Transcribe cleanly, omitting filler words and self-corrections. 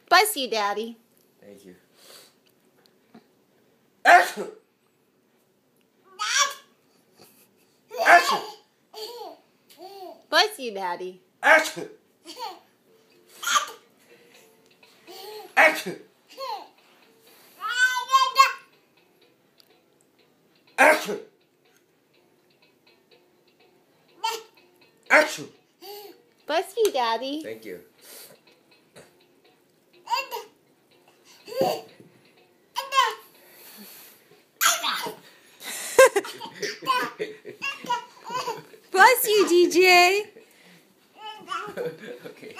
Bless you, Daddy. Thank you. Action! Action! Bless you, Daddy. Action! Action! Action! Action! Bless you, Daddy. Thank you. Bless you, DJ. Okay.